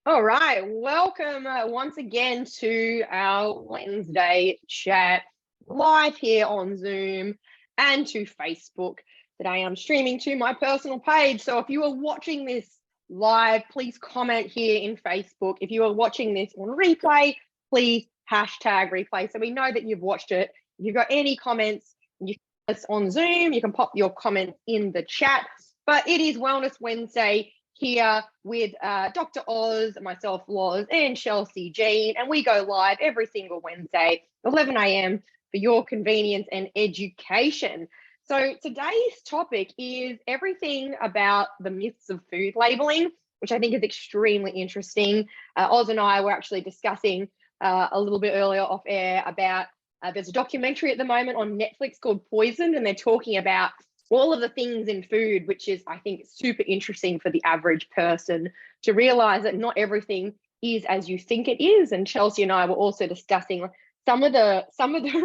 All right, welcome once again to our Wednesday chat live here on Zoom and to Facebook. Today I'm streaming to my personal page. So if you are watching this live, please comment here in Facebook. If you are watching this on replay, please hashtag replay so we know that you've watched it. If you've got any comments, you can us on Zoom, you can pop your comments in the chat. But it is Wellness Wednesday here with Dr. Oz, myself, Loz, and Chelsey Jean, and we go live every single Wednesday, 11 a.m. for your convenience and education. So today's topic is everything about the myths of food labeling, which I think is extremely interesting. Oz and I were actually discussing a little bit earlier off air about there's a documentary at the moment on Netflix called Poisoned, and they're talking about all of the things in food, which is, I think, super interesting for the average person to realize that not everything is as you think it is. And Chelsey and I were also discussing some of the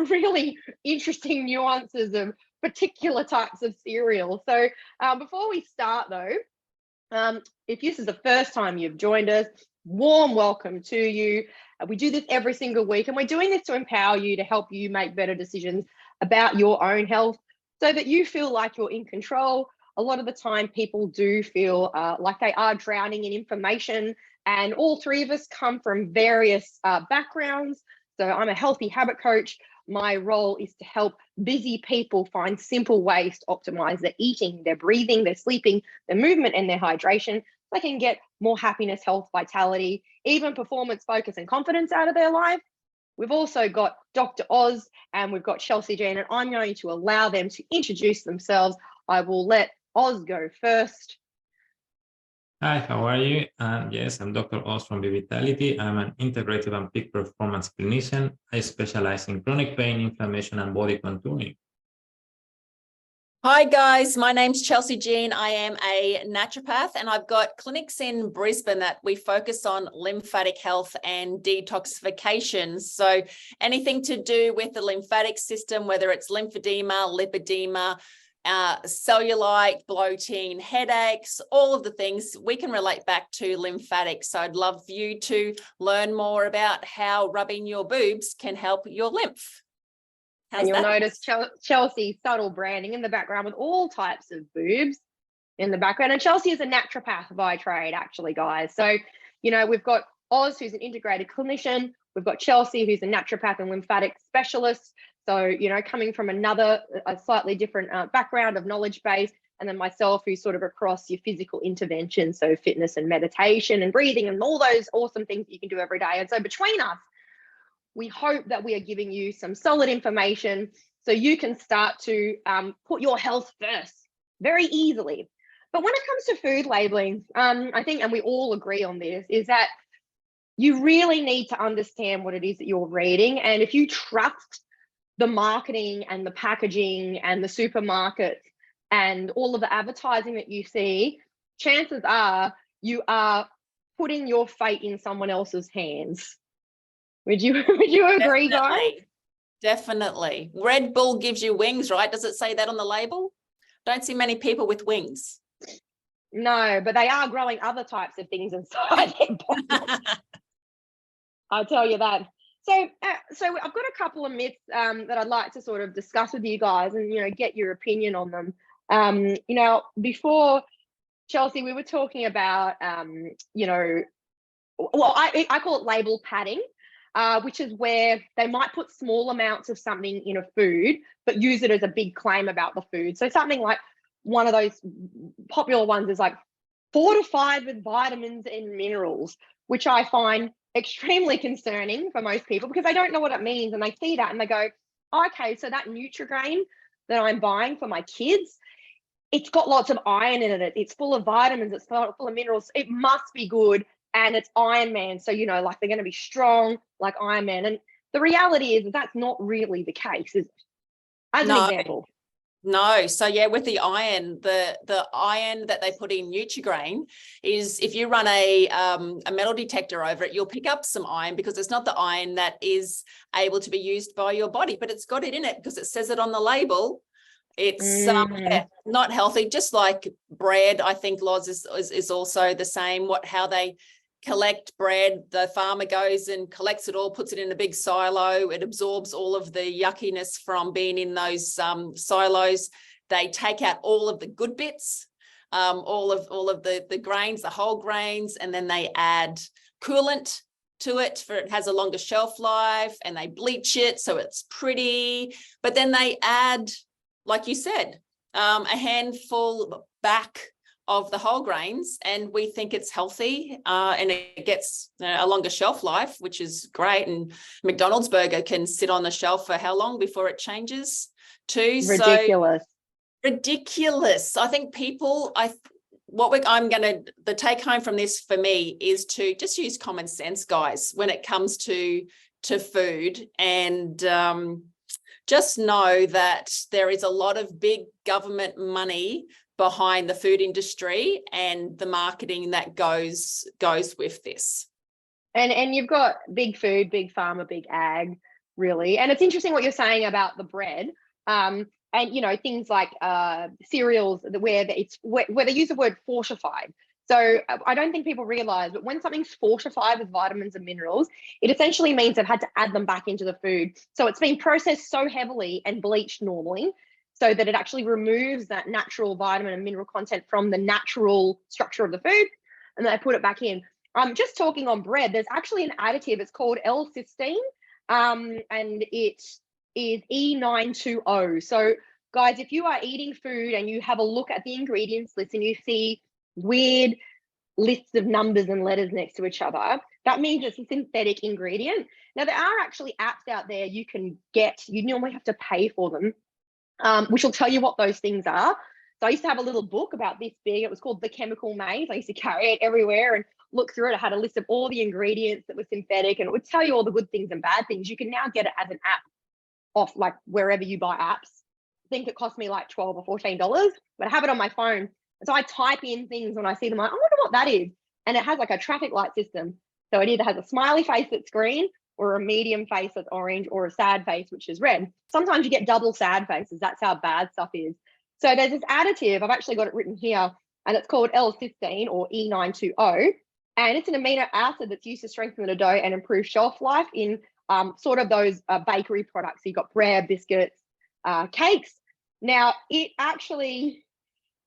really interesting nuances of particular types of cereal. So before we start though, if this is the first time you've joined us, warm welcome to you. We do this every single week, and we're doing this to empower you, to help you make better decisions about your own health, so that you feel like you're in control. A lot of the time people do feel like they are drowning in information, and all three of us come from various backgrounds. So I'm a healthy habit coach. My role is to help busy people find simple ways to optimize their eating, their breathing, their sleeping, their movement, and their hydration, so they can get more happiness, health, vitality, even performance, focus, and confidence out of their life. We've also got Dr. Oz and we've got Chelsey Jean, and I'm going to allow them to introduce themselves. I will let Oz go first. Hi, how are you? Yes, I'm Dr. Oz from Vitality. I'm an integrative and peak performance clinician. I specialize in chronic pain, inflammation, and body contouring. Hi guys, my name's Chelsey Jean. I am a naturopath, and I've got clinics in Brisbane that we focus on lymphatic health and detoxification. So anything to do with the lymphatic system, whether it's lymphedema, lipedema, cellulite, bloating, headaches, all of the things, we can relate back to lymphatics. So I'd love you to learn more about how rubbing your boobs can help your lymph. And you'll notice Chelsey's subtle branding in the background with all types of boobs in the background. And Chelsey is a naturopath by trade, actually, guys. So, you know, we've got Oz, who's an integrated clinician. We've got Chelsey, who's a naturopath and lymphatic specialist. So, you know, coming from a slightly different background of knowledge base. And then myself, who's sort of across your physical intervention, so fitness and meditation and breathing and all those awesome things that you can do every day. And so between us, we hope that we are giving you some solid information so you can start to put your health first very easily. But when it comes to food labeling, I think, and we all agree on this, is that you really need to understand what it is that you're reading. And if you trust the marketing and the packaging and the supermarkets and all of the advertising that you see, chances are you are putting your fate in someone else's hands. Would you agree, guys? Definitely. Red Bull gives you wings, right? Does it say that on the label? Don't see many people with wings. No, but they are growing other types of things inside their body. I'll tell you that. So I've got a couple of myths that I'd like to sort of discuss with you guys and, you know, get your opinion on them. You know, before, Chelsey, we were talking about, you know, well, I call it label padding. Which is where they might put small amounts of something in a food, but use it as a big claim about the food. So something like, one of those popular ones is like fortified with vitamins and minerals, which I find extremely concerning for most people because they don't know what it means. And they see that and they go, oh, okay, so that Nutri-Grain that I'm buying for my kids, it's got lots of iron in it. It's full of vitamins. It's full of minerals. It must be good. And it's Iron Man. So, you know, like they're going to be strong like Iron Man. And the reality is that's not really the case, is it? As an example. No. So yeah, with the iron, the iron that they put in Nutri-Grain is, if you run a metal detector over it, you'll pick up some iron because it's not the iron that is able to be used by your body, but it's got it in it because it says it on the label. It's not healthy. Just like bread, I think, Loz, is also the same. How they collect bread. The farmer goes and collects it all, puts it in a big silo. It absorbs all of the yuckiness from being in those silos. They take out all of the good bits, all of the grains, the whole grains, and then they add coolant to it for it has a longer shelf life, and they bleach it so it's pretty. But then they add, like you said, a handful back of the whole grains, and we think it's healthy, and it gets a longer shelf life, which is great. And McDonald's burger can sit on the shelf for how long before it changes too? Ridiculous. So ridiculous. I think people, the take home from this for me is to just use common sense, guys, when it comes to food, and just know that there is a lot of big government money behind the food industry and the marketing that goes with this. And you've got big food, big pharma, big ag, really. And it's interesting what you're saying about the bread. And, you know, things like cereals where they use the word fortified. So I don't think people realize, but when something's fortified with vitamins and minerals, it essentially means they've had to add them back into the food. So it's been processed so heavily and bleached normally so that it actually removes that natural vitamin and mineral content from the natural structure of the food, and then they put it back in. Just talking on bread, there's actually an additive. It's called L-cysteine, and it is E920. So guys, if you are eating food and you have a look at the ingredients list and you see weird lists of numbers and letters next to each other, that means it's a synthetic ingredient. Now, there are actually apps out there you can get. You normally have to pay for them, which will tell you what those things are. So I used to have a little book about this big. It was called The Chemical Maze. I used to carry it everywhere and look through it. I had a list of all the ingredients that were synthetic, and it would tell you all the good things and bad things. You can now get it as an app off like wherever you buy apps. I think it cost me like $12 or $14, but I have it on my phone. So I type in things when I see them, like, I wonder what that is. And it has like a traffic light system. So it either has a smiley face that's green, or a medium face that's orange, or a sad face, which is red. Sometimes you get double sad faces. That's how bad stuff is. So there's this additive. I've actually got it written here, and it's called L-cysteine, or E920. And it's an amino acid that's used to strengthen the dough and improve shelf life in sort of those bakery products. So you've got bread, biscuits, cakes. Now, it actually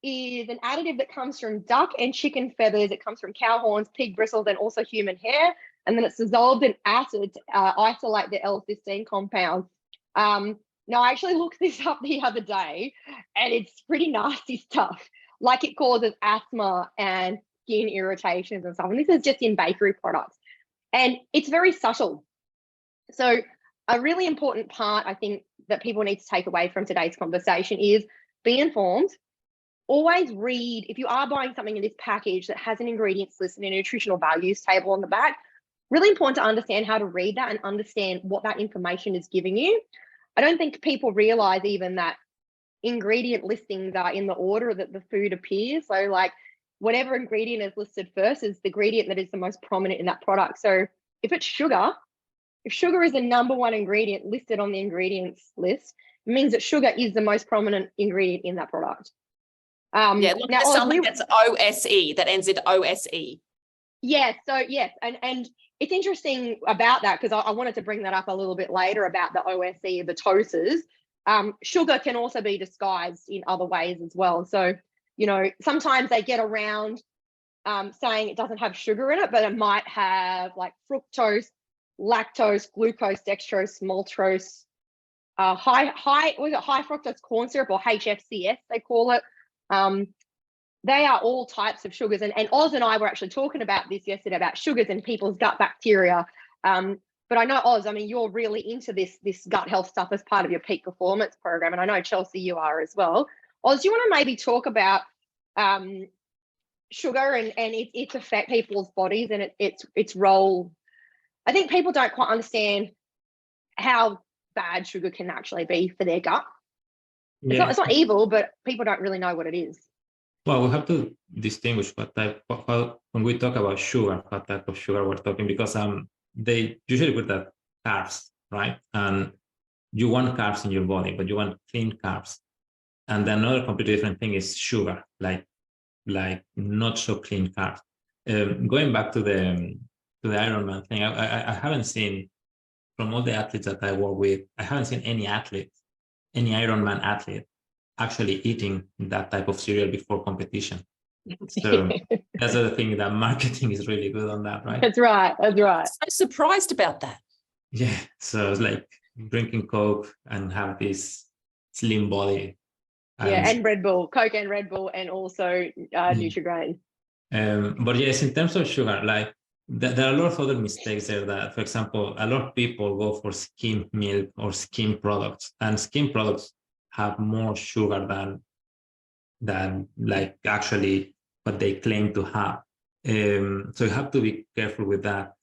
is an additive that comes from duck and chicken feathers. It comes from cow horns, pig bristles, and also human hair. And then it's dissolved in acid to isolate the L-cysteine compound. Now, I actually looked this up the other day, and it's pretty nasty stuff. Like, it causes asthma and skin irritations and stuff. And this is just in bakery products. And it's very subtle. So a really important part, I think, that people need to take away from today's conversation is be informed. Always read. If you are buying something in this package that has an ingredients list and a nutritional values table on the back, really important to understand how to read that and understand what that information is giving you. I don't think people realize even that ingredient listings are in the order that the food appears. So like whatever ingredient is listed first is the ingredient that is the most prominent in that product. So if it's sugar, if sugar is the #1 ingredient listed on the ingredients list, it means that sugar is the most prominent ingredient in that product. Yeah, look at something that's OSE, that ends in OSE. Yeah, so yes, and it's interesting about that, because I wanted to bring that up a little bit later about the OSE, the TOSEs. Sugar can also be disguised in other ways as well. So, you know, sometimes they get around saying it doesn't have sugar in it, but it might have like fructose, lactose, glucose, dextrose, maltose, high fructose corn syrup, or HFCS they call it. They are all types of sugars, and Oz and I were actually talking about this yesterday, about sugars and people's gut bacteria. But I know, Oz, I mean, you're really into this gut health stuff as part of your peak performance program, and I know, Chelsey, you are as well. Oz, do you want to maybe talk about sugar and its affect people's bodies and its role? I think people don't quite understand how bad sugar can actually be for their gut. Yeah. It's not evil, but people don't really know what it is. Well, we have to distinguish when we talk about sugar, what type of sugar we're talking, because they usually put that carbs, right? And you want carbs in your body, but you want clean carbs. And then another completely different thing is sugar, like not so clean carbs. Going back to the Ironman thing, I haven't seen, from all the athletes that I work with, I haven't seen any Ironman athlete actually eating that type of cereal before competition. So that's the thing, that marketing is really good on that, right? That's right. That's right. So surprised about that. Yeah. So it's like drinking Coke and have this slim body. And Red Bull, Coke and Red Bull, and also Nutri-Grain. But yes, in terms of sugar, like there are a lot of other mistakes there that, for example, a lot of people go for skim milk or skim products, and skim products have more sugar than like actually what they claim to have. So you have to be careful with that.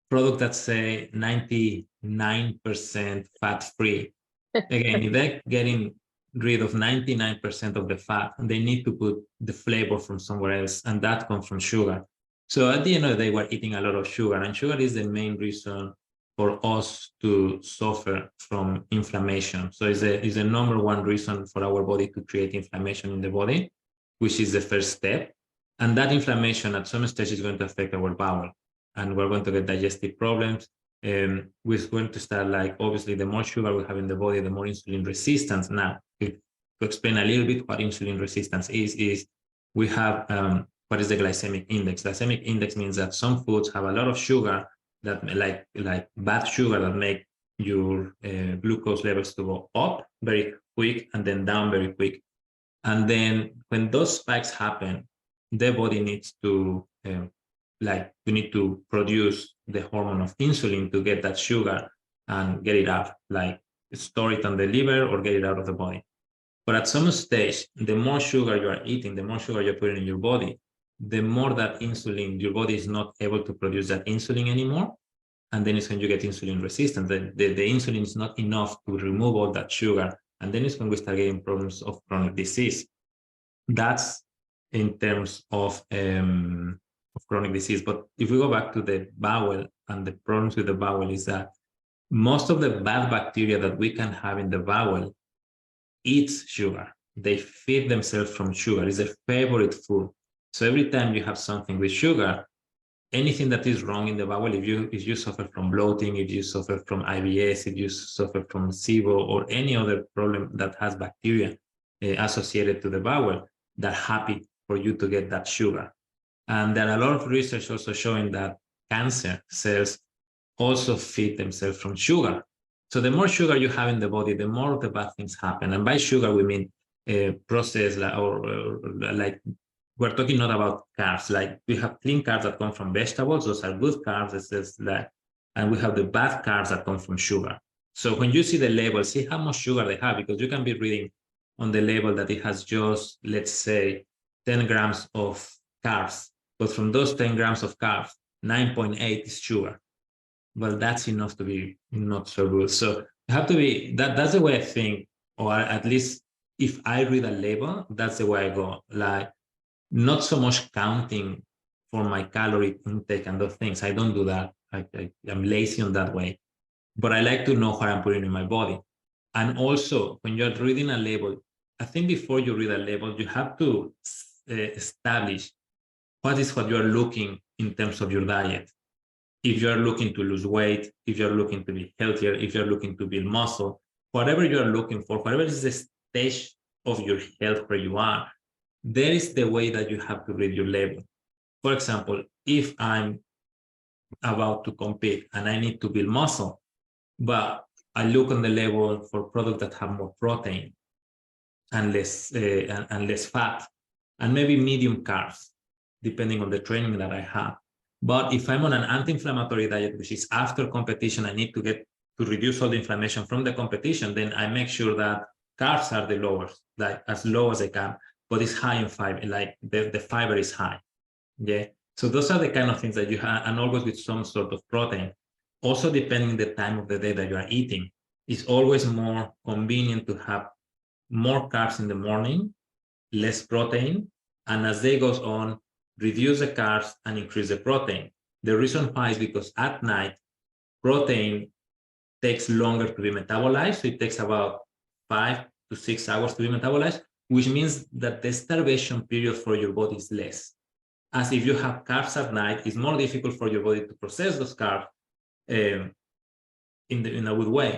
Product that say 99% fat-free. Again, if they're getting rid of 99% of the fat, they need to put the flavor from somewhere else, and that comes from sugar. So at the end of the day, we're eating a lot of sugar, and sugar is the main reason for us to suffer from inflammation. So it's the number one reason for our body to create inflammation in the body, which is the first step. And that inflammation at some stage is going to affect our bowel, and we're going to get digestive problems. We're going to start, like, obviously, the more sugar we have in the body, the more insulin resistance. Now, to explain a little bit what insulin resistance is we have what is the glycemic index. Glycemic index means that some foods have a lot of sugar, that like bad sugar, that make your glucose levels to go up very quick and then down very quick. And then when those spikes happen, the body needs to we need to produce the hormone of insulin to get that sugar and get it out, like store it on the liver or get it out of the body. But at some stage, the more sugar you are eating, the more sugar you're putting in your body, the more that insulin, your body is not able to produce that insulin anymore. And then it's when you get insulin resistant. The insulin is not enough to remove all that sugar. And then it's when we start getting problems of chronic disease. That's in terms of chronic disease. But if we go back to the bowel, and the problems with the bowel is that most of the bad bacteria that we can have in the bowel eats sugar. They feed themselves from sugar. It's their favorite food. So every time you have something with sugar, anything that is wrong in the bowel, if you suffer from bloating, if you suffer from IBS, if you suffer from SIBO or any other problem that has bacteria associated to the bowel, they're happy for you to get that sugar. And there are a lot of research also showing that cancer cells also feed themselves from sugar. So the more sugar you have in the body, the more of the bad things happen. And by sugar, we mean processed, or like, we're talking not about carbs. Like, we have clean carbs that come from vegetables. Those are good carbs. And we have the bad carbs that come from sugar. So when you see the label, see how much sugar they have, because you can be reading on the label that it has just, let's say, 10 grams of carbs. But from those 10 grams of carbs, 9.8 is sugar. Well, that's enough to be not so good. So you have to be, that's the way I think, or at least if I read a label, that's the way I go. Like, not so much counting for my calorie intake and those things. I don't do that. I'm lazy on that way. But I like to know what I'm putting in my body. And also, when you're reading a label, I think before you read a label, you have to establish what you're looking in terms of your diet. If you're looking to lose weight, if you're looking to be healthier, if you're looking to build muscle, whatever you're looking for, whatever is the stage of your health where you are, there is the way that you have to read your label. For example, if I'm about to compete and I need to build muscle, but I look on the label for products that have more protein and less fat, and maybe medium carbs, depending on the training that I have. But if I'm on an anti-inflammatory diet, which is after competition, I need to reduce all the inflammation from the competition, then I make sure that carbs are the lowest, like as low as I can, but it's high in fiber, like the fiber is high. Yeah. So those are the kind of things that you have, and always with some sort of protein. Also, depending on the time of the day that you are eating, it's always more convenient to have more carbs in the morning, less protein, and as the day goes on, reduce the carbs and increase the protein. The reason why is because at night, protein takes longer to be metabolized. So it takes about 5 to 6 hours to be metabolized, which means that the starvation period for your body is less. as if you have carbs at night, it's more difficult for your body to process those carbs in a good way.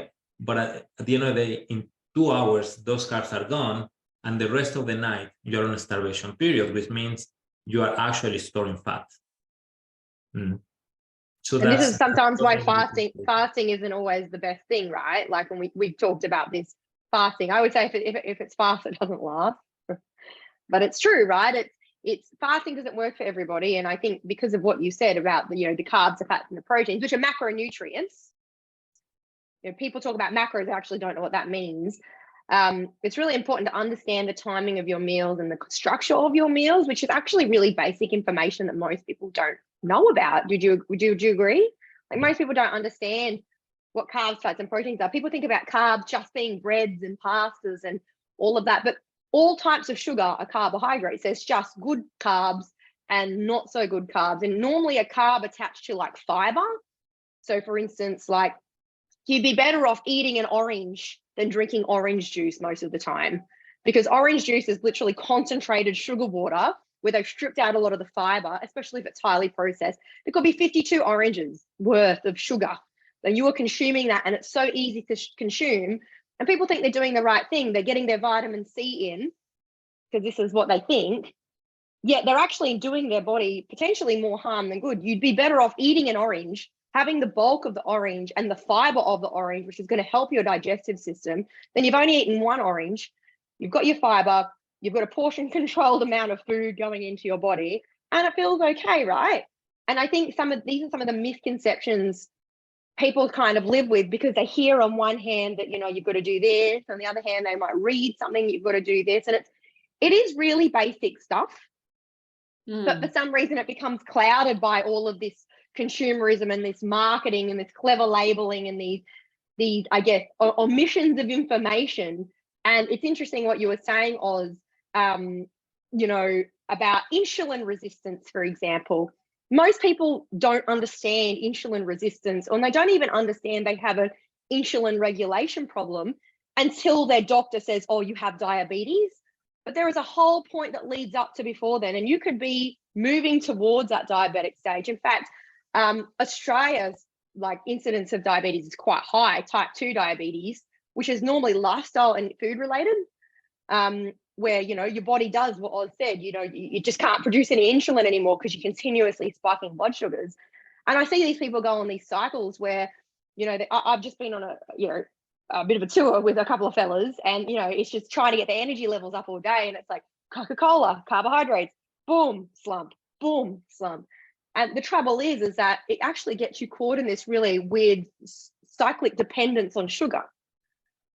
But at the end of the day, in 2 hours, those carbs are gone, and the rest of the night, you're on a starvation period, which means you are actually storing fat. So and this is sometimes why fasting isn't always the best thing, right? Like when we've talked about this fasting, I would say if it's fast, it doesn't last. But it's true, right? It's fasting doesn't work for everybody, and I think because of what you said about the carbs, the fats, and the proteins, which are macronutrients. People talk about macros, they actually don't know what that means. It's really important to understand the timing of your meals and the structure of your meals, which is actually really basic information that most people don't know about. Would you agree? Like most people don't understand what carbs, fats, and proteins are. People think about carbs just being breads and pastas and all of that, but all types of sugar are carbohydrates. There's just good carbs and not so good carbs, and normally a carb attached to like fiber. So for instance, like you'd be better off eating an orange than drinking orange juice most of the time, because orange juice is literally concentrated sugar water where they've stripped out a lot of the fiber, especially if it's highly processed. There could be 52 oranges worth of sugar. And you are consuming that, and it's so easy to consume. And people think they're doing the right thing. They're getting their vitamin C in because this is what they think. Yet they're actually doing their body potentially more harm than good. You'd be better off eating an orange, having the bulk of the orange and the fiber of the orange, which is going to help your digestive system. Then you've only eaten one orange. You've got your fiber. You've got a portion controlled amount of food going into your body, and it feels okay, right? And I think these are some of the misconceptions people kind of live with, because they hear on one hand that, you've got to do this. On the other hand, they might read something, you've got to do this. And it is really basic stuff. But for some reason, it becomes clouded by all of this consumerism and this marketing and this clever labeling and these I guess, omissions of information. And it's interesting what you were saying, Oz, about insulin resistance, for example. Most people don't understand insulin resistance, or they don't even understand they have an insulin regulation problem until their doctor says, oh, you have diabetes. But there is a whole point that leads up to before then, and you could be moving towards that diabetic stage. In fact, Australia's incidence of diabetes is quite high, type 2 diabetes, which is normally lifestyle and food related, where your body does what Oz said. You just can't produce any insulin anymore because you're continuously spiking blood sugars. And I see these people go on these cycles where I've just been on a bit of a tour with a couple of fellas, and it's just trying to get the energy levels up all day, and it's like Coca-Cola, carbohydrates, boom, slump, boom, slump. And the trouble is that it actually gets you caught in this really weird cyclic dependence on sugar.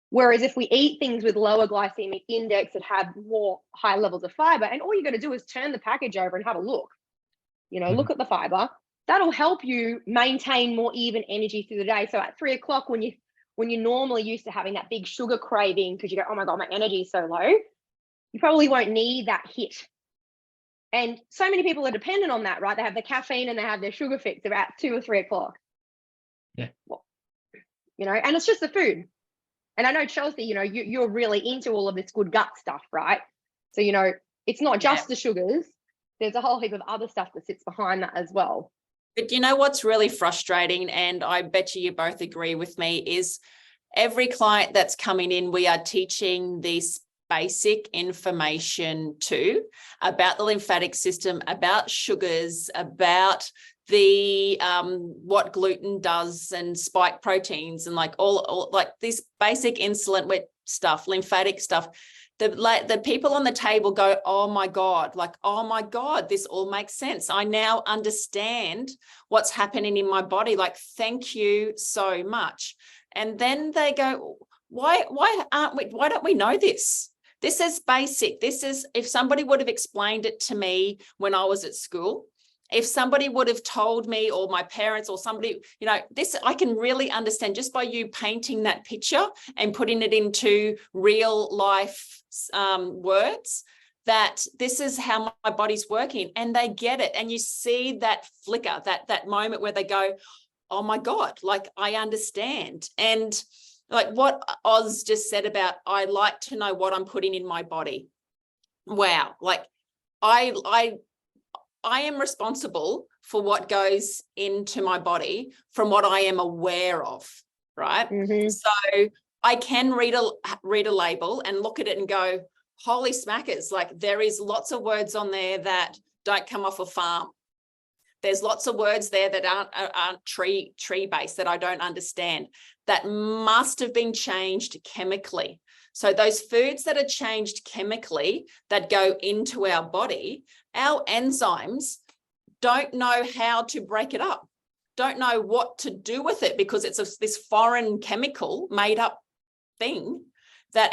Whereas if we eat things with lower glycemic index that have more high levels of fiber, and all you got to do is turn the package over and have a look, look at the fiber, that'll help you maintain more even energy through the day. So at 3 o'clock, when you're normally used to having that big sugar craving because you go, oh my God, my energy is so low, you probably won't need that hit. And so many people are dependent on that, right? They have the caffeine and they have their sugar fix about 2 or 3 o'clock. Yeah. Well, and it's just the food. And I know, Chelsey, you're really into all of this good gut stuff, right? So, it's not just the sugars. There's a whole heap of other stuff that sits behind that as well. But what's really frustrating, and I bet you both agree with me, is every client that's coming in, we are teaching this basic information too about the lymphatic system, about sugars, about the what gluten does and spike proteins, and all this basic insulin stuff, lymphatic stuff. The people on the table go, oh my God, this all makes sense. I now understand what's happening in my body. Thank you so much. And then they go, why don't we know this? This is basic. If somebody would have explained it to me when I was at school, if somebody would have told me, or my parents or somebody, this I can really understand just by you painting that picture and putting it into real life words, that this is how my body's working, and they get it. And you see that flicker, that moment where they go, oh my God, I understand. And what Oz just said about, I like to know what I'm putting in my body. Wow. I am responsible for what goes into my body from what I am aware of, right? So I can read a label and look at it and go, holy smackers, like there is lots of words on there that don't come off a farm. There's lots of words there that aren't tree based, that I don't understand, that must have been changed chemically. So those foods that are changed chemically that go into our body, our enzymes don't know how to break it up, don't know what to do with it, because it's this foreign chemical made up thing that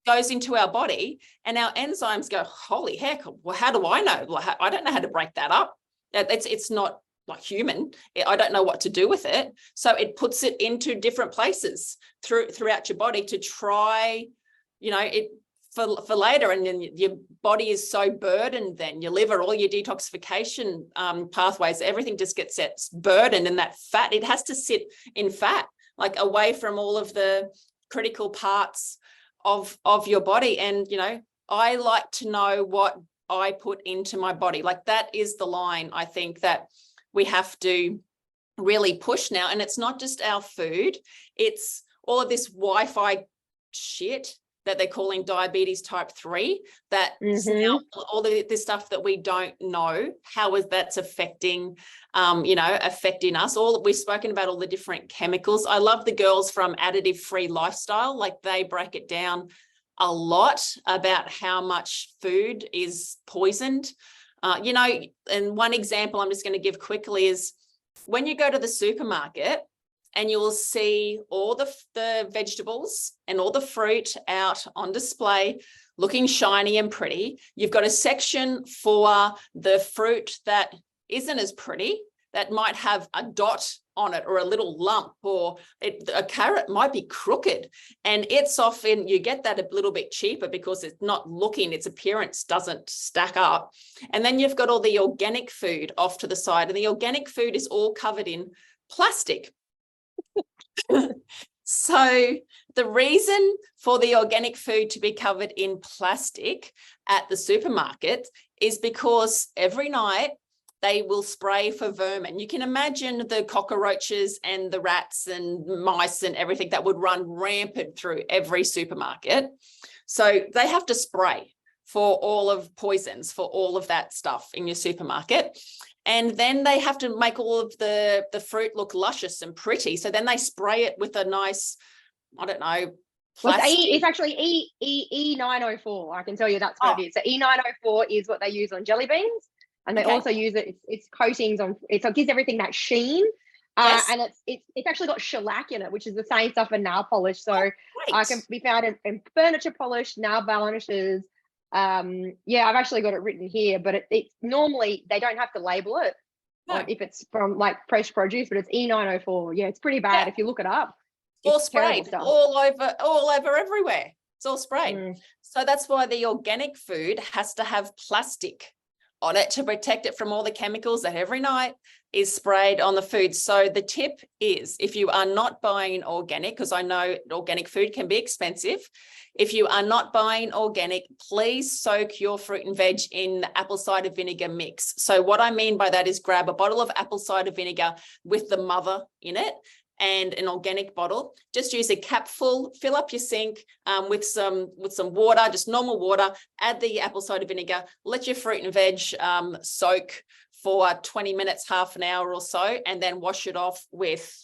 goes into our body, and our enzymes go, holy heck, well, how do I know? Well, I don't know how to break that up. It's not like human. I don't know what to do with it. So it puts it into different places throughout your body to try, it for later. And then your body is so burdened, then your liver, all your detoxification pathways, everything just gets burdened in that fat. It has to sit in fat, like away from all of the critical parts of your body. And, I like to know what I put into my body. Like that is the line, I think, that we have to really push now. And it's not just our food, it's all of this Wi-Fi shit that they're calling diabetes type 3, that now all this stuff that we don't know how is that's affecting affecting us. We've spoken about all the different chemicals. I love the girls from Additive Free Lifestyle, like they break it down a lot about how much food is poisoned. And one example I'm just going to give quickly is when you go to the supermarket and you will see all the vegetables and all the fruit out on display looking shiny and pretty. You've got a section for the fruit that isn't as pretty, that might have a dot on it or a little lump, or a carrot might be crooked, and it's often, you get that a little bit cheaper because it's not looking, its appearance doesn't stack up. And then you've got all the organic food off to the side, and the organic food is all covered in plastic. So the reason for the organic food to be covered in plastic at the supermarket is because every night they will spray for vermin. You can imagine the cockroaches and the rats and mice and everything that would run rampant through every supermarket. So they have to spray for all of poisons, for all of that stuff in your supermarket. And then they have to make all of the fruit look luscious and pretty. So then they spray it with a nice, I don't know, plastic. It's actually E904. I can tell you that's what it is. So E904 is what they use on jelly beans. And they also use it, it's coatings on, it gives everything that sheen. And it's actually got shellac in it, which is the same stuff in nail polish. So I can be found in furniture polish, nail varnishes. I've actually got it written here, but it's normally, they don't have to label it if it's from like fresh produce, but it's E904. Yeah, it's pretty bad if you look it up. All sprayed, all over everywhere. It's all sprayed. So that's why the organic food has to have plastic on it to protect it from all the chemicals that every night is sprayed on the food. So the tip is, if you are not buying organic, because I know organic food can be expensive, if you are not buying organic, please soak your fruit and veg in the apple cider vinegar mix. So what I mean by that is grab a bottle of apple cider vinegar with the mother in it and an organic bottle. Just use a cap full, fill up your sink with some water, just normal water, add the apple cider vinegar, let your fruit and veg soak for 20 minutes, half an hour or so, and then wash it off with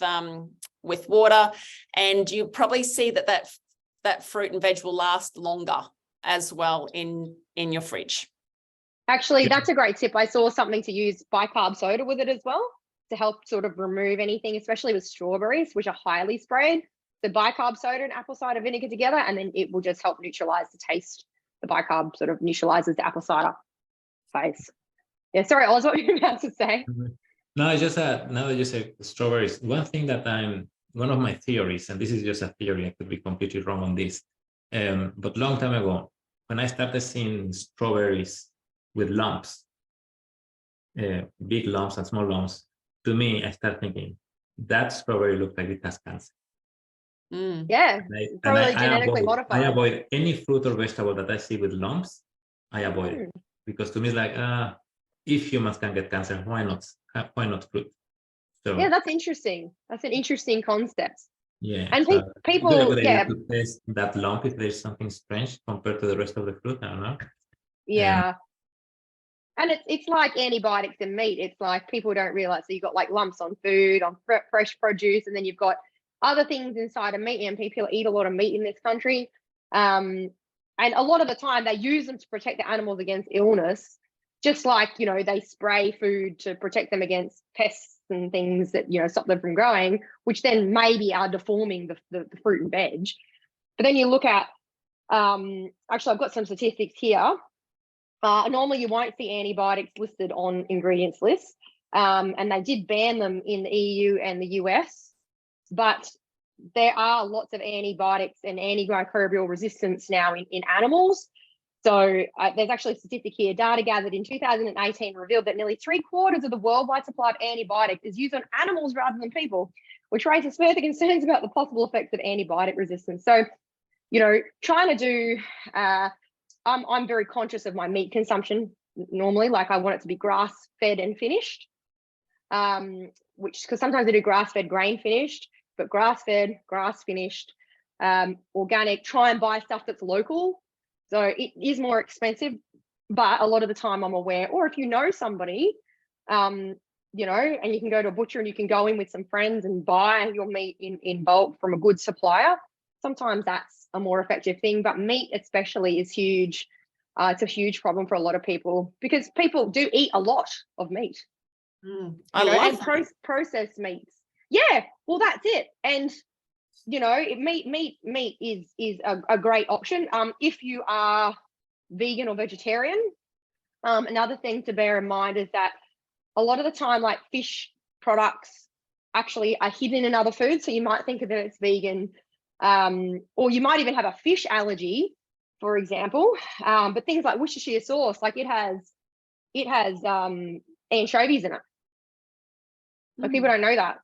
water. And you probably see that fruit and veg will last longer as well in your fridge. Actually, that's a great tip. I saw something to use bicarb soda with it as well, to help sort of remove anything, especially with strawberries, which are highly sprayed. The bicarb soda and apple cider vinegar together, and then it will just help neutralize the taste. The bicarb sort of neutralizes the apple cider phase. Yeah, sorry, Oz, what were you about to say? No, it's just that now that you say strawberries, one thing that one of my theories, and this is just a theory, I could be completely wrong on this, but long time ago, when I started seeing strawberries with lumps, big lumps and small lumps, to me, I start thinking that strawberry looks like it has cancer. Yeah, probably genetically modified. I avoid any fruit or vegetable that I see with lumps. I avoid it because to me it's like, if humans can get cancer, why not fruit? So Yeah, that's interesting. That's an interesting concept. yeah, And so it's a people, good idea yeah, to test that lump if there's something strange compared to the rest of the fruit. I don't know. yeah. And it's like antibiotics in meat. It's like people don't realize. So you've got like lumps on food, on fresh produce, and then you've got other things inside of meat. And people eat a lot of meat in this country. And a lot of the time they use them to protect the animals against illness, just like, you know, they spray food to protect them against pests and things that, you know, stop them from growing, which then maybe are deforming the fruit and veg. But then you look at, actually, I've got some statistics here. Normally you won't see antibiotics listed on ingredients lists, and they did ban them in the EU and the US, but there are lots of antibiotics and antimicrobial resistance now in animals. So there's actually a statistic here. Data gathered in 2018 revealed that nearly 3/4 of the worldwide supply of antibiotics is used on animals rather than people, which raises further concerns about the possible effects of antibiotic resistance. So, you know, trying to do, I'm very conscious of my meat consumption normally. Like I want it to be grass-fed and finished, which, because sometimes I do grass-fed, grain-finished, but grass-fed, grass-finished, organic, try and buy stuff that's local. So it is more expensive, but a lot of the time I'm aware, or if you know somebody, you know, and you can go to a butcher and you can go in with some friends and buy your meat in bulk from a good supplier. Sometimes that's a more effective thing, but meat especially is huge. It's a huge problem for a lot of people because people do eat a lot of meat. I love and processed meats. Yeah, well, that's it. And you know, meat is a great option. If you are vegan or vegetarian, another thing to bear in mind is that a lot of the time, like fish products actually are hidden in other foods. So you might think that it's vegan, or you might even have a fish allergy, for example. But things like Worcestershire sauce, like it has anchovies in it. Like people don't know that.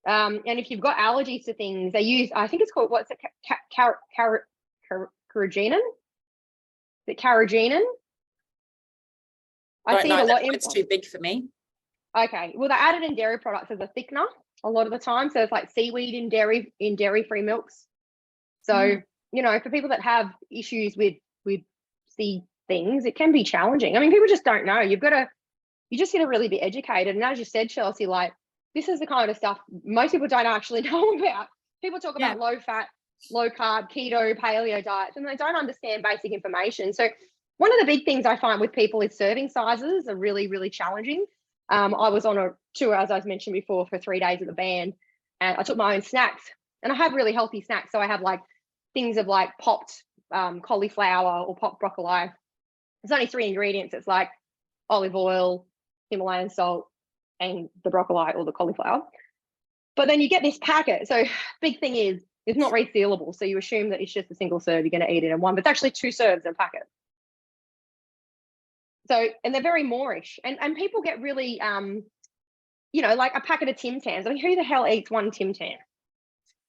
And if you've got allergies to things, they use, I think it's called, what's it, carrageenan? Is it carrageenan? I see it a lot. It's too big for me. Okay, well, they add it in dairy products as a thickener a lot of the time. So it's like seaweed in dairy-free milks. So you know, for people that have issues with sea things, it can be challenging. I mean, people just don't know. You just got to really be educated. And as you said, Chelsea, like this is the kind of stuff most people don't actually know about. People talk about low fat, low carb, keto, paleo diets, and they don't understand basic information. So one of the big things I find with people is serving sizes are really, really challenging. I was on a tour, as I mentioned before, for 3 days at the band, and I took my own snacks, and I have really healthy snacks. So I have like things of like popped cauliflower or popped broccoli. There's only 3 ingredients. It's like olive oil, Himalayan salt, and the broccoli or the cauliflower. But then you get this packet. So big thing is it's not resealable. So you assume that it's just a single serve, you're going to eat it in one, but it's actually 2 serves in a packet. So, and they're very moreish, and people get really, you know, like a packet of Tim Tams. I mean, who the hell eats one Tim Tam?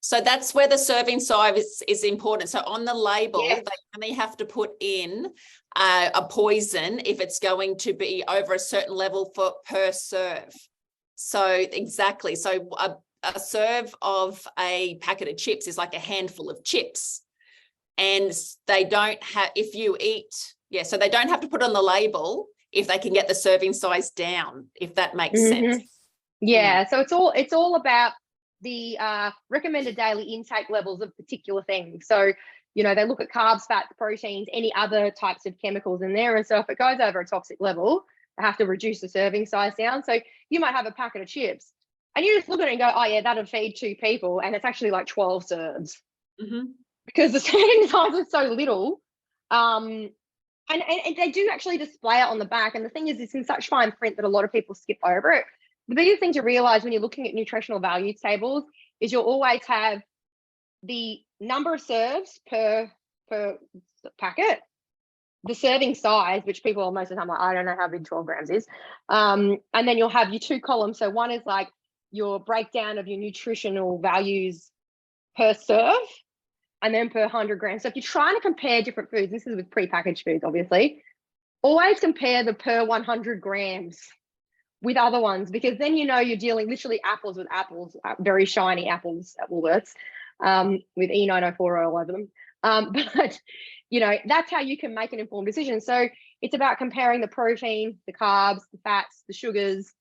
So that's where the serving size is important. So on the label, Yeah. they only have to put in a poison if it's going to be over a certain level per serve. So exactly. So a serve of a packet of chips is like a handful of chips. And they don't have, if you eat, so they don't have to put on the label if they can get the serving size down, if that makes sense. Yeah. So it's all about the recommended daily intake levels of particular things. So, you know, they look at carbs, fats, proteins, any other types of chemicals in there. And so if it goes over a toxic level, they have to reduce the serving size down. So you might have a packet of chips and you just look at it and go, oh yeah, that'll feed 2 people. And it's actually like 12 serves because the serving size is so little. And they do actually display it on the back. And the thing is, it's in such fine print that a lot of people skip over it. The biggest thing to realize when you're looking at nutritional value tables is you'll always have the number of serves per packet, the serving size, which people most of the time like, I don't know how big 12 grams is. And then you'll have your 2 columns. So one is like your breakdown of your nutritional values per serve and then per 100 grams. So if you're trying to compare different foods, this is with prepackaged foods, obviously, always compare the per 100 grams with other ones, because then you know you're dealing literally apples with apples, very shiny apples at Woolworths, with E904 all over them. But you know, that's how you can make an informed decision. So it's about comparing the protein, the carbs, the fats, the sugars,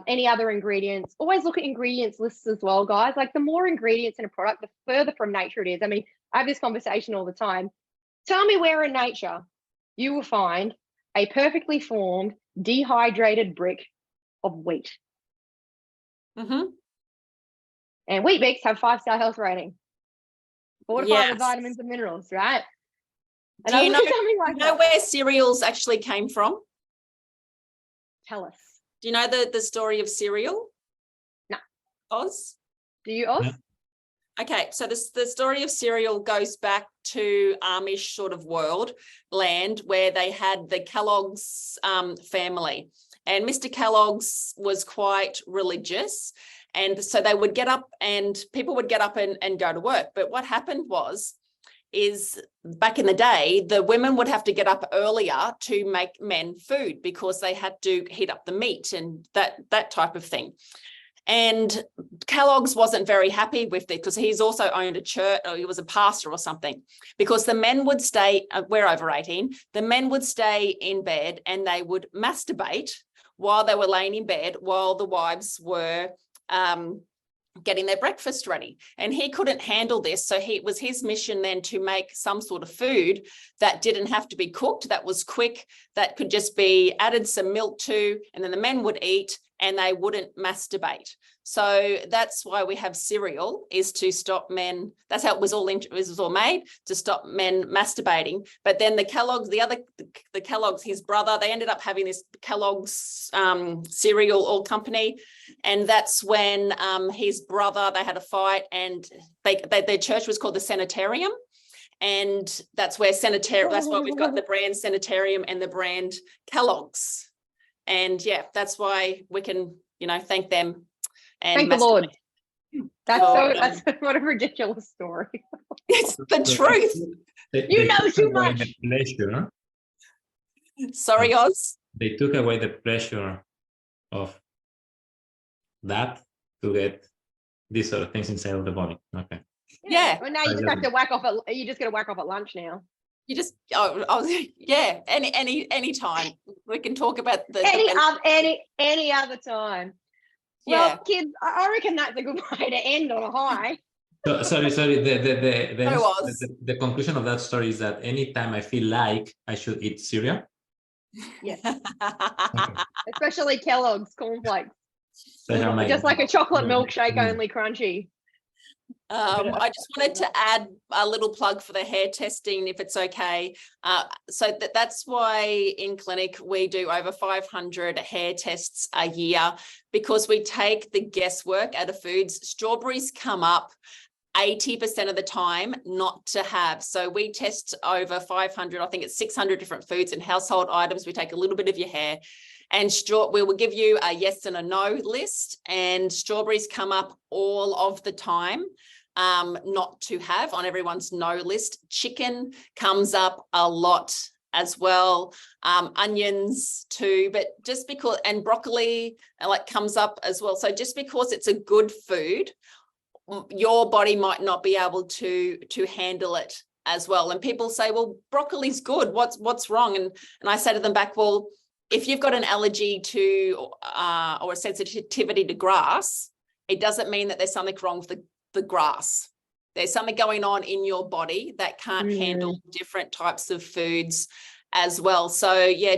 any other ingredients. Always look at ingredients lists as well, guys. Like the more ingredients in a product, the further from nature it is. I mean, I have this conversation all the time. Tell me where in nature you will find a perfectly formed, dehydrated brick of wheat. Mm-hmm. And wheat bix have 5-star health rating, fortified with vitamins and minerals, right? And Do you know, something like that. Where cereals actually came from? Tell us. Do you know the story of cereal? No. Oz? Do you, Oz? No. Okay, so the story of cereal goes back to Amish sort of world land, where they had the Kellogg's family, and Mr. Kellogg's was quite religious, and so they would get up, and people would get up and go to work. But what happened is back in the day, the women would have to get up earlier to make men food because they had to heat up the meat and that type of thing. And Kellogg's wasn't very happy with it, because he's also owned a church, or he was a pastor or something, because the men would stay, we're over 18, the men would stay in bed and they would masturbate while they were laying in bed, while the wives were getting their breakfast ready. And he couldn't handle this. So it was his mission then to make some sort of food that didn't have to be cooked, that was quick, that could just be added some milk to, and then the men would eat and they wouldn't masturbate. So that's why we have cereal, is to stop men. That's how it was all made, to stop men masturbating. But then the Kellogg's, the Kellogg's, his brother, they ended up having this Kellogg's cereal all company. And that's when his brother, they had a fight, and their church was called the Sanitarium. And that's where that's why we've got the brand Sanitarium and the brand Kellogg's. And yeah, that's why we can, thank them. And thank the Lord. That's what a ridiculous story. It's the truth. You know too much. Pleasure. Sorry, Oz. They took away the pleasure of that to get these sort of things inside of the body. Okay. Yeah. Well, now you just have to whack off you just got to whack off at lunch now. You just any time we can talk about any other time. Yeah. Well, kids, I reckon that's a good way to end on a high. So, sorry. The conclusion of that story is that anytime I feel like I should eat cereal. Yes. Okay. Especially Kellogg's cornflakes. So just like a chocolate milkshake, only crunchy. I just wanted to add a little plug for the hair testing, if it's okay. So that's why in clinic we do over 500 hair tests a year, because we take the guesswork out of foods. Strawberries come up 80% of the time not to have. So we test over 500, I think it's 600 different foods and household items. We take a little bit of your hair, and we will give you a yes and a no list, and strawberries come up all of the time not to have on everyone's no list. Chicken comes up a lot as well, onions too, but just because, and broccoli comes up as well. So just because it's a good food, your body might not be able to handle it as well. And people say, well, broccoli's good, what's wrong? And I say to them back, well, if you've got an allergy to or a sensitivity to grass, it doesn't mean that there's something wrong with the grass. There's something going on in your body that can't handle different types of foods as well. So yeah,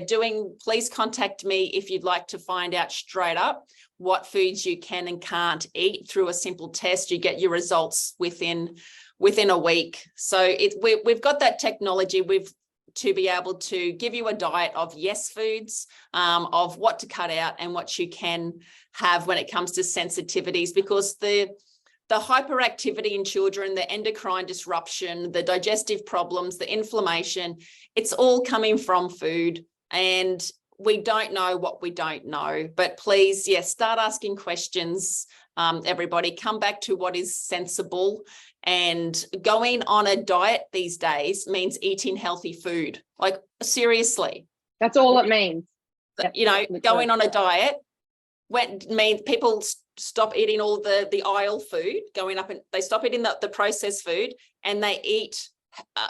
please contact me if you'd like to find out straight up what foods you can and can't eat through a simple test. You get your results within a week. So we've got that technology to be able to give you a diet of yes foods, of what to cut out and what you can have when it comes to sensitivities, because the hyperactivity in children, the endocrine disruption, the digestive problems, the inflammation, it's all coming from food, and we don't know what we don't know. But please, start asking questions. Everybody, come back to what is sensible. And going on a diet these days means eating healthy food. Like, seriously. That's all it means. Yep, You know, literally. going on a diet means people stop eating all the aisle food, going up and they stop eating the processed food, and they eat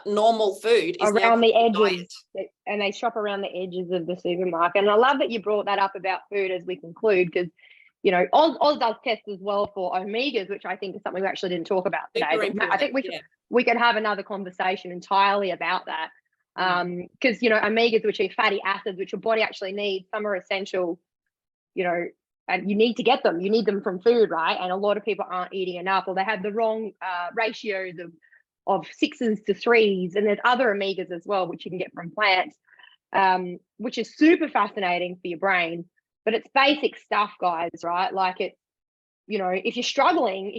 normal food around the edges, diet. and they shop around the edges of the supermarket. And I love that you brought that up about food as we conclude, because you know, Oz does tests as well for omegas, which I think is something we actually didn't talk about today. But I think we could have another conversation entirely about that. Because you know, omegas, which are fatty acids, which your body actually needs, some are essential, you know, and you need to get them. You need them from food, right? And a lot of people aren't eating enough, or they have the wrong ratios of 6s to 3s. And there's other omegas as well, which you can get from plants, which is super fascinating for your brain. But it's basic stuff, guys, right? Like, it's, you know, if you're struggling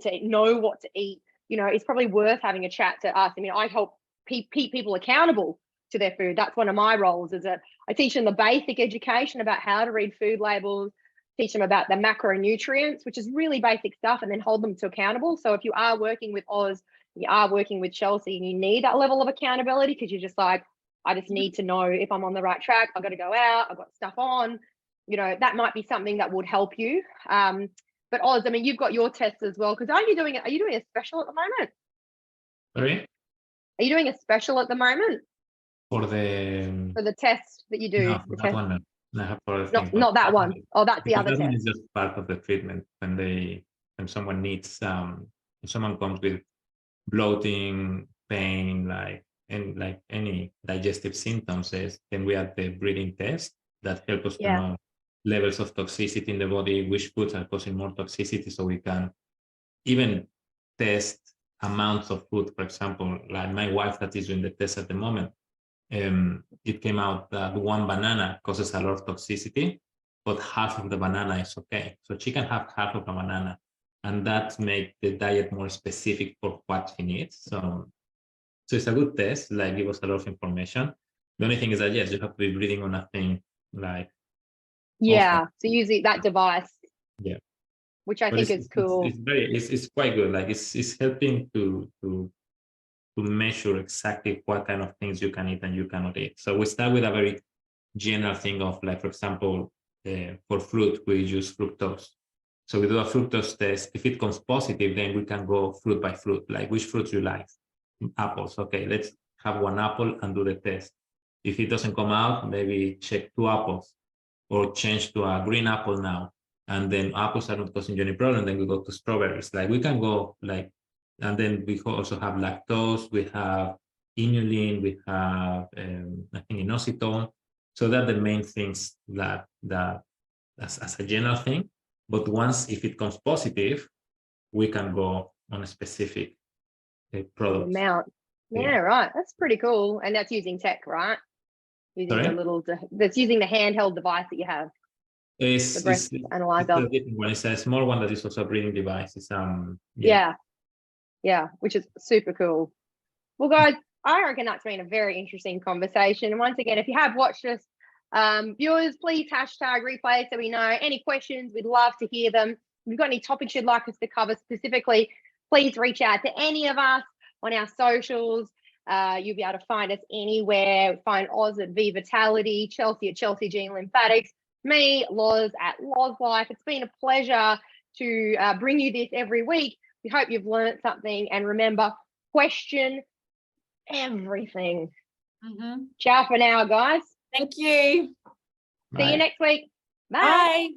to know what to eat, you know, it's probably worth having a chat to us. I mean, I help keep people accountable to their food. That's one of my roles, is that I teach them the basic education about how to read food labels, teach them about the macronutrients, which is really basic stuff, and then hold them to accountable. So if you are working with Oz, you are working with Chelsey, and you need that level of accountability, because you're just like, I just need to know if I'm on the right track. I've got to go out, I've got stuff on, you know, that might be something that would help you. But Oz, I mean, you've got your tests as well, because are you doing a special at the moment? Sorry? Are you doing a special at the moment For the test that you do? no, for that one, no. I have for other things, Not that one. Oh, that's the other that one test. is just part of the treatment. When someone needs if someone comes with bloating, pain, like any digestive symptoms, then we have the breathing test that helps us to know levels of toxicity in the body, which foods are causing more toxicity, so we can even test amounts of food. For example, like my wife that is doing the test at the moment, it came out that one banana causes a lot of toxicity, but half of the banana is okay. So she can have half of a banana, and that makes the diet more specific for what she needs. So it's a good test, like give us a lot of information. The only thing is that, yes, you have to be breathing on a thing, like often. So using that device, which I think is cool. It's quite good. Like it's helping to measure exactly what kind of things you can eat and you cannot eat. So we start with a very general thing of, like, for example, for fruit, we use fructose. So we do a fructose test. If it comes positive, then we can go fruit by fruit, like which fruits you like. Apples. Okay, let's have one apple and do the test. If it doesn't come out, maybe check 2 apples, or change to a green apple now. And then apples are not causing you any problem, then we go to strawberries. Like, we can go like, and then we also have lactose, we have inulin, we have I think inositol. So that the main things that as a general thing. But once, if it comes positive, we can go on a specific product amount. Yeah, right. That's pretty cool. And that's using tech, right? Using the little, that's using the handheld device that you have. The breath analyzer. It's a small one that is also a breathing device. It's which is super cool. Well, guys, I reckon that's been a very interesting conversation. And once again, if you have watched us, viewers, please hashtag replay so we know. Any questions, we'd love to hear them. If you've got any topics you'd like us to cover specifically, please reach out to any of us on our socials. You'll be able to find us anywhere. Find Oz at V Vitality, Chelsey at Chelsey Gene Lymphatics, me, Loz at Loz Life. It's been a pleasure to bring you this every week. We hope you've learned something, and remember, question everything. Ciao for now, guys. Thank you. See you next week. Bye. Bye.